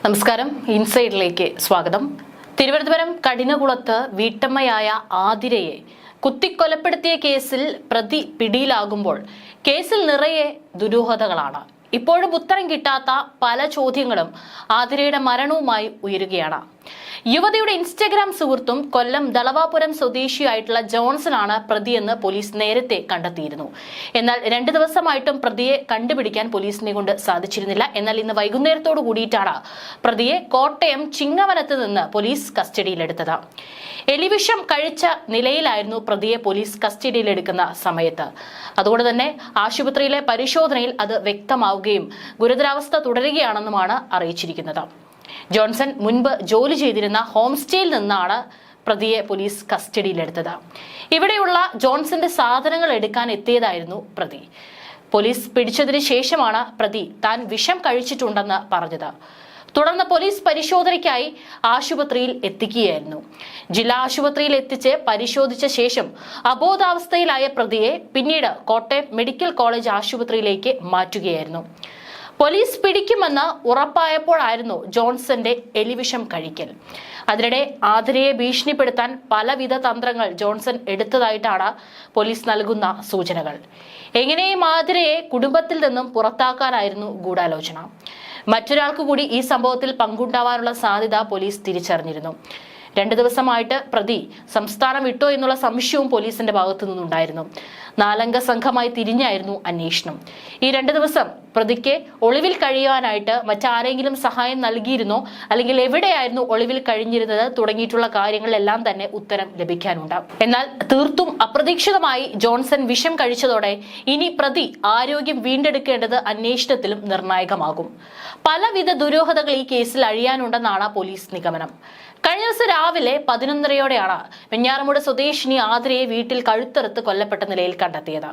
നമസ്കാരം, ഇൻസൈഡിലേക്ക് സ്വാഗതം. തിരുവനന്തപുരം കഠിനകുളത്ത് വീട്ടമ്മയായ ആതിരയെ കുത്തിക്കൊലപ്പെടുത്തിയ കേസിൽ പ്രതി പിടിയിലാകുമ്പോൾ കേസിൽ നിറയെ ദുരൂഹതകളാണ്. ഇപ്പോഴും ഉത്തരം കിട്ടാത്ത പല ചോദ്യങ്ങളും ആതിരയുടെ മരണവുമായി ഉയരുകയാണ്. യുവതിയുടെ ഇൻസ്റ്റഗ്രാം സുഹൃത്തും കൊല്ലം ദളവാപുരം സ്വദേശിയായിട്ടുള്ള ജോൺസനാണ് പ്രതിയെന്ന് പോലീസ് നേരത്തെ കണ്ടെത്തിയിരുന്നു. എന്നാൽ 2 ദിവസമായിട്ടും പ്രതിയെ കണ്ടുപിടിക്കാൻ പോലീസിനെ കൊണ്ട് സാധിച്ചിരുന്നില്ല. എന്നാൽ ഇന്ന് വൈകുന്നേരത്തോടു കൂടിയിട്ടാണ് പ്രതിയെ കോട്ടയം ചിങ്ങവനത്ത് നിന്ന് പോലീസ് കസ്റ്റഡിയിലെടുത്തത്. എലിവിഷം കഴിച്ച നിലയിലായിരുന്നു പ്രതിയെ പോലീസ് കസ്റ്റഡിയിലെടുക്കുന്ന സമയത്ത്. അതുകൊണ്ട് തന്നെ ആശുപത്രിയിലെ പരിശോധനയിൽ അത് വ്യക്തമാവുകയും ഗുരുതരാവസ്ഥ തുടരുകയാണെന്നുമാണ് അറിയിച്ചിരിക്കുന്നത്. ജോൺസൺ മുൻപ് ജോലി ചെയ്തിരുന്ന ഹോം സ്റ്റേയിൽ നിന്നാണ് പ്രതിയെ പോലീസ് കസ്റ്റഡിയിലെടുത്തത്. ഇവിടെയുള്ള ജോൺസന്റെ സാധനങ്ങൾ എടുക്കാൻ എത്തിയതായിരുന്നു പ്രതി. പോലീസ് പിടിച്ചതിന് ശേഷമാണ് പ്രതി താൻ വിഷം കഴിച്ചിട്ടുണ്ടെന്ന് പറഞ്ഞത്. തുടർന്ന് പോലീസ് പരിശോധനയ്ക്കായി ആശുപത്രിയിൽ എത്തിക്കുകയായിരുന്നു. ജില്ലാ ആശുപത്രിയിൽ എത്തിച്ച് പരിശോധിച്ച ശേഷം അബോധാവസ്ഥയിലായ പ്രതിയെ പിന്നീട് കോട്ടയം മെഡിക്കൽ കോളേജ് ആശുപത്രിയിലേക്ക് മാറ്റുകയായിരുന്നു. പോലീസ് പിടിക്കുമെന്ന് ഉറപ്പായപ്പോഴായിരുന്നു ജോൺസന്റെ എലിവിഷം കഴിക്കൽ. അതിനിടെ ആതിരയെ ഭീഷണിപ്പെടുത്താൻ പലവിധ തന്ത്രങ്ങൾ ജോൺസൺ എടുത്തതായിട്ടാണ് പോലീസ് നൽകുന്ന സൂചനകൾ. എങ്ങനെയും ആതിരയെ കുടുംബത്തിൽ നിന്നും പുറത്താക്കാനായിരുന്നു ഗൂഢാലോചന. മറ്റൊരാൾക്ക് കൂടി ഈ സംഭവത്തിൽ പങ്കുണ്ടാവാനുള്ള സാധ്യത പോലീസ് തിരിച്ചറിഞ്ഞിരുന്നു. 2 ദിവസമായിട്ട് പ്രതി സംസ്ഥാനം വിട്ടോ എന്നുള്ള സംശയവും പോലീസിന്റെ ഭാഗത്തു നിന്നുണ്ടായിരുന്നു. 4 അംഗ സംഘമായി തിരിഞ്ഞായിരുന്നു അന്വേഷണം. ഈ 2 ദിവസം പ്രതിക്ക് ഒളിവിൽ കഴിയാനായിട്ട് മറ്റാരെങ്കിലും സഹായം നൽകിയിരുന്നോ, അല്ലെങ്കിൽ എവിടെയായിരുന്നു ഒളിവിൽ കഴിഞ്ഞിരുന്നത് തുടങ്ങിയിട്ടുള്ള കാര്യങ്ങളെല്ലാം തന്നെ ഉത്തരം ലഭിക്കാനുണ്ട്. എന്നാൽ തീർത്തും അപ്രതീക്ഷിതമായി ജോൺസൺ വിഷം കഴിച്ചതോടെ ഇനി പ്രതി ആരോഗ്യം വീണ്ടെടുക്കേണ്ടത് അന്വേഷണത്തിലും നിർണായകമാകും. പലവിധ ദുരൂഹതകൾ ഈ കേസിൽ അഴിയാനുണ്ടെന്നാണ് പോലീസ് നിഗമനം. കഴിഞ്ഞ ദിവസം രാവിലെ 11:30യോടെയാണ് വെഞ്ഞാറമൂട് സ്വദേശിനി ആതിരയെ വീട്ടിൽ കഴുത്തറുത്ത് കൊല്ലപ്പെട്ട നിലയിൽ കണ്ടെത്തിയത്.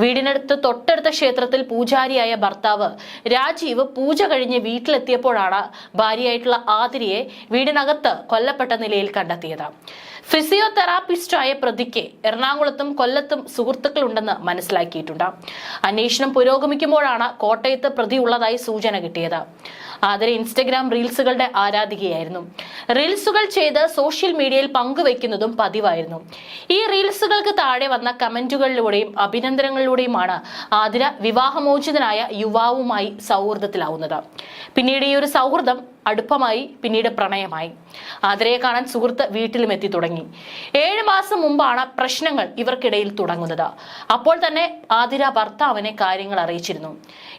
വീടിനടുത്ത് തൊട്ടടുത്ത ക്ഷേത്രത്തിൽ പൂജാരിയായ ഭർത്താവ് രാജീവ് പൂജ കഴിഞ്ഞ് വീട്ടിലെത്തിയപ്പോഴാണ് ഭാര്യയായിട്ടുള്ള ആതിരയെ വീടിനകത്ത് കൊല്ലപ്പെട്ട നിലയിൽ കണ്ടെത്തിയത്. ഫിസിയോതെറാപ്പിസ്റ്റായ പ്രതിക്ക് എറണാകുളത്തും കൊല്ലത്തും സുഹൃത്തുക്കളുണ്ടെന്ന് മനസ്സിലാക്കിയിട്ടുണ്ട്. അന്വേഷണം പുരോഗമിക്കുമ്പോഴാണ് കോട്ടയത്ത് പ്രതി ഉള്ളതായി സൂചന കിട്ടിയത്. ആതിര ഇൻസ്റ്റഗ്രാം റീൽസുകളുടെ ആരാധികയായിരുന്നു. റീൽസുകൾ ചെയ്ത് സോഷ്യൽ മീഡിയയിൽ പങ്കുവെക്കുന്നതും പതിവായിരുന്നു. ഈ റീൽസുകൾക്ക് താഴെ വന്ന കമന്റുകളിലൂടെയും അഭിനന്ദനങ്ങളിലൂടെയുമാണ് ആതിര വിവാഹമോചിതനായ യുവാവുമായി സൗഹൃദത്തിലാവുന്നത്. പിന്നീട് ഈ ഒരു സൗഹൃദം അടുപ്പമായി, പിന്നീട് പ്രണയമായി. ആതിരയെ കാണാൻ സുഹൃത്ത് വീട്ടിലും എത്തി തുടങ്ങി. 7 മാസം മുമ്പാണ് പ്രശ്നങ്ങൾ ഇവർക്കിടയിൽ തുടങ്ങുന്നത്. അപ്പോൾ തന്നെ ആതിര ഭർത്താവിനെ കാര്യങ്ങൾ അറിയിച്ചിരുന്നു.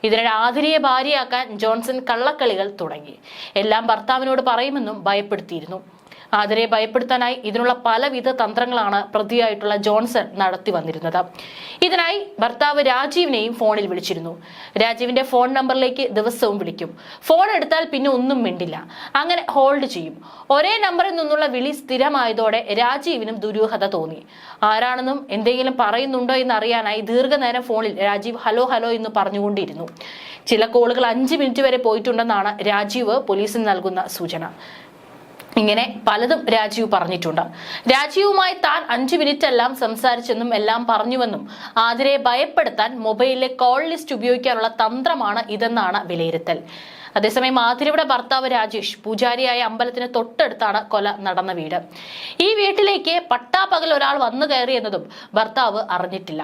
ഇതിനിടെ ആതിരയെ ഭാര്യയാക്കാൻ ജോൺസൺ കള്ളക്കളികൾ തുടങ്ങി. എല്ലാം ഭർത്താവിനോട് പറയുമെന്നും ഭയപ്പെടുത്തിയിരുന്നു. ആതിരയെ ഭയപ്പെടുത്താനായി ഇതിനുള്ള പലവിധ തന്ത്രങ്ങളാണ് പ്രതിയായിട്ടുള്ള ജോൺസൺ നടത്തി വന്നിരുന്നത്. ഇതിനായി ഭർത്താവ് രാജീവിനെയും ഫോണിൽ വിളിച്ചിരുന്നു. രാജീവിന്റെ ഫോൺ നമ്പറിലേക്ക് ദിവസവും വിളിക്കും. ഫോൺ എടുത്താൽ പിന്നെ ഒന്നും മിണ്ടില്ല. അങ്ങനെ ഹോൾഡ് ചെയ്യും. ഒരേ നമ്പറിൽ നിന്നുള്ള വിളി സ്ഥിരമായതോടെ രാജീവിനും ദുരൂഹത തോന്നി. ആരാണെന്നും എന്തെങ്കിലും പറയുന്നുണ്ടോ എന്ന് അറിയാനായി ദീർഘനേരം ഫോണിൽ രാജീവ് ഹലോ ഹലോ എന്ന് പറഞ്ഞുകൊണ്ടിരുന്നു. ചില കോളുകൾ 5 മിനിറ്റ് വരെ പോയിട്ടുണ്ടെന്നാണ് രാജീവ് പോലീസിന് നൽകുന്ന സൂചന. ഇങ്ങനെ പലതും രാജീവ് പറഞ്ഞിട്ടുണ്ട്. രാജീവുമായി താൻ 5 മിനിറ്റ് എല്ലാം സംസാരിച്ചെന്നും എല്ലാം പറഞ്ഞുവെന്നും ആതിരയെ ഭയപ്പെടുത്താൻ മൊബൈലിലെ കോൾ ലിസ്റ്റ് ഉപയോഗിക്കാനുള്ള തന്ത്രമാണ് ഇതെന്നാണ് വിലയിരുത്തൽ. അതേസമയം ആതിരയുടെ ഭർത്താവ് രാജേഷ് പൂജാരിയായ അമ്പലത്തിന് തൊട്ടടുത്താണ് കൊല നടന്ന വീട്. ഈ വീട്ടിലേക്ക് പട്ടാപ്പകൽ ഒരാൾ വന്നു കയറി എന്നതും ഭർത്താവ് അറിഞ്ഞിട്ടില്ല.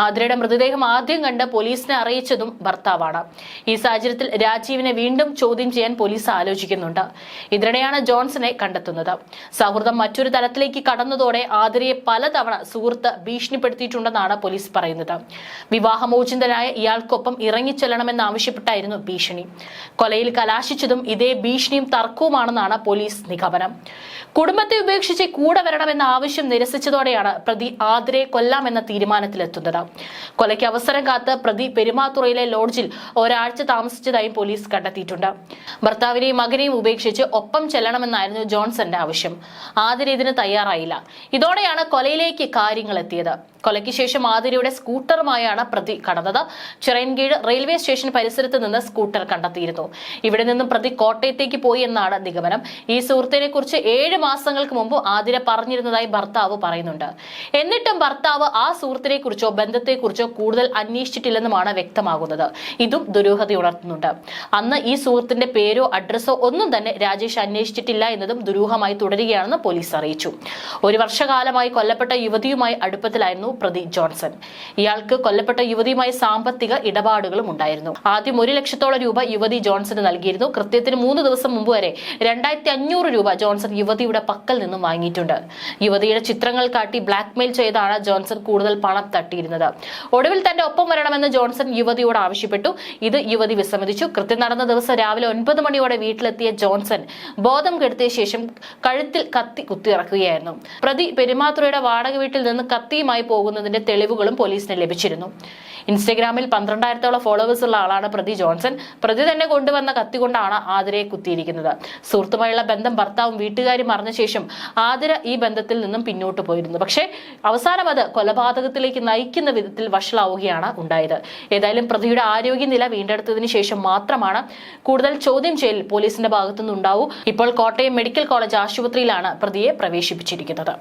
ആതിരയുടെ മൃതദേഹം ആദ്യം കണ്ട് പോലീസിനെ അറിയിച്ചതും ഭർത്താവാണ്. ഈ സാഹചര്യത്തിൽ രാജീവിനെ വീണ്ടും ചോദ്യം ചെയ്യാൻ പോലീസ് ആലോചിക്കുന്നുണ്ട്. ഇതിനിടെയാണ് ജോൺസനെ കണ്ടെത്തുന്നത്. സൗഹൃദം മറ്റൊരു തലത്തിലേക്ക് കടന്നതോടെ ആതിരയെ പലതവണ സുഹൃത്ത് ഭീഷണിപ്പെടുത്തിയിട്ടുണ്ടെന്നാണ് പോലീസ് പറയുന്നത്. വിവാഹമോചിതനായ ഇയാൾക്കൊപ്പം ഇറങ്ങിച്ചെല്ലണമെന്നാവശ്യപ്പെട്ടായിരുന്നു ഭീഷണി. കൊലയിൽ കലാശിച്ചതും ഇതേ ഭീഷണിയും തർക്കവുമാണെന്നാണ് പോലീസ് നിഗമനം. കുടുംബത്തെ ഉപേക്ഷിച്ച് കൂടെ വരണമെന്ന ആവശ്യം നിരസിച്ചതോടെയാണ് പ്രതി ആതിരയെ കൊല്ലാമെന്ന തീരുമാനത്തിലെത്തുന്നത്. കൊലയ്ക്ക് അവസരം കാത്ത് പ്രതി പെരുമാതുറയിലെ ലോഡ്ജിൽ ഒരാഴ്ച താമസിച്ചതായും പോലീസ് കണ്ടെത്തിയിട്ടുണ്ട്. ഭർത്താവിനെയും മകനെയും ഉപേക്ഷിച്ച് ഒപ്പം ചെല്ലണമെന്നായിരുന്നു ജോൺസന്റെ ആവശ്യം. ആതിര ഇതിന് തയ്യാറായില്ല. ഇതോടെയാണ് കൊലയിലേക്ക് കാര്യങ്ങൾ എത്തിയത്. കൊലയ്ക്ക് ശേഷം ആതിരയുടെ സ്കൂട്ടറുമായാണ് പ്രതി കടന്നത്. ചിറയൻകീഴ് റെയിൽവേ സ്റ്റേഷൻ പരിസരത്ത് നിന്ന് സ്കൂട്ടർ കണ്ടെത്തിയിരുന്നു. ഇവിടെ നിന്നും പ്രതി കോട്ടയത്തേക്ക് പോയി എന്നാണ് നിഗമനം. ഈ സുഹൃത്തിനെ കുറിച്ച് 7 മാസങ്ങൾക്ക് മുമ്പ് ആതിര പറഞ്ഞിരുന്നതായി ഭർത്താവ് പറയുന്നുണ്ട്. എന്നിട്ടും ഭർത്താവ് ആ സുഹൃത്തിനെ കുറിച്ചോ ബന്ധത്തെക്കുറിച്ചോ കൂടുതൽ അന്വേഷിച്ചിട്ടില്ലെന്നുമാണ് വ്യക്തമാകുന്നത്. ഇതും ദുരൂഹത ഉണർത്തുന്നുണ്ട്. അന്ന് ഈ സുഹൃത്തിന്റെ പേരോ അഡ്രസ്സോ ഒന്നും തന്നെ രാജേഷ് അന്വേഷിച്ചിട്ടില്ല എന്നതും ദുരൂഹമായി തുടരുകയാണെന്ന് പോലീസ് അറിയിച്ചു. 1 വർഷകാലമായി കൊല്ലപ്പെട്ട യുവതിയുമായി അടുപ്പത്തിലായിരുന്നു പ്രതി ജോൺസൺ. ഇയാൾക്ക് കൊല്ലപ്പെട്ട യുവതിയുമായി സാമ്പത്തിക ഇടപാടുകളും ഉണ്ടായിരുന്നു. ആദ്യം 1 ലക്ഷത്തോളം രൂപ യുവതി ജോൺസന് നൽകിയിരുന്നു. കൃത്യത്തിന് 3 ദിവസം മുമ്പ് വരെ 2500 രൂപ ജോൺസൺ യുവതിയുടെ പക്കൽ നിന്നും വാങ്ങിയിട്ടുണ്ട്. യുവതിയുടെ ചിത്രങ്ങൾ കാട്ടി ബ്ലാക്ക്മെയിൽ ചെയ്താണ് ജോൺസൺ കൂടുതൽ പണം തട്ടിയിരുന്നത്. ഒടുവിൽ തന്റെ ഒപ്പം വരണമെന്ന് ജോൺസൺ യുവതിയോട് ആവശ്യപ്പെട്ടു. ഇത് യുവതി വിസമ്മതിച്ചു. കൃത്യം നടന്ന ദിവസം രാവിലെ 9 മണിയോടെ വീട്ടിലെത്തിയ ജോൺസൺ ബോധം കെടുത്തിയ ശേഷം കഴുത്തിൽ കത്തി കുത്തിയിറക്കുകയായിരുന്നു. പ്രതി പെരുമാതുറയുടെ വാടക വീട്ടിൽ നിന്ന് കത്തിയുമായി പോകുന്നതിന്റെ തെളിവുകളും പോലീസിന് ലഭിച്ചിരുന്നു. ഇൻസ്റ്റഗ്രാമിൽ 12,000-ഓളം ഫോളോവേഴ്സ് ഉള്ള ആളാണ് പ്രതി ജോൺസൺ. പ്രതി തന്നെ കൊണ്ടുവന്ന കത്തി കൊണ്ടാണ് ആതിരയെ കുത്തിയിരിക്കുന്നത്. സുഹൃത്തുമായുള്ള ബന്ധം ഭർത്താവും വീട്ടുകാരും അറിഞ്ഞ ശേഷം ആതിര ഈ ബന്ധത്തിൽ നിന്നും പിന്നോട്ട് പോയിരുന്നു. പക്ഷേ അവസാനം അത് കൊലപാതകത്തിലേക്ക് നയിക്കുന്ന വിധത്തിൽ വഷളാവുകയാണ് ഉണ്ടായത്. ഏതായാലും പ്രതിയുടെ ആരോഗ്യനില വീണ്ടെടുത്തതിന് ശേഷം മാത്രമാണ് കൂടുതൽ ചോദ്യം ചെയ്യൽ പോലീസിന്റെ ഭാഗത്തുനിന്ന് ഉണ്ടാവൂ. ഇപ്പോൾ കോട്ടയം മെഡിക്കൽ കോളേജ് ആശുപത്രിയിലാണ് പ്രതിയെ പ്രവേശിപ്പിച്ചിരിക്കുന്നത്.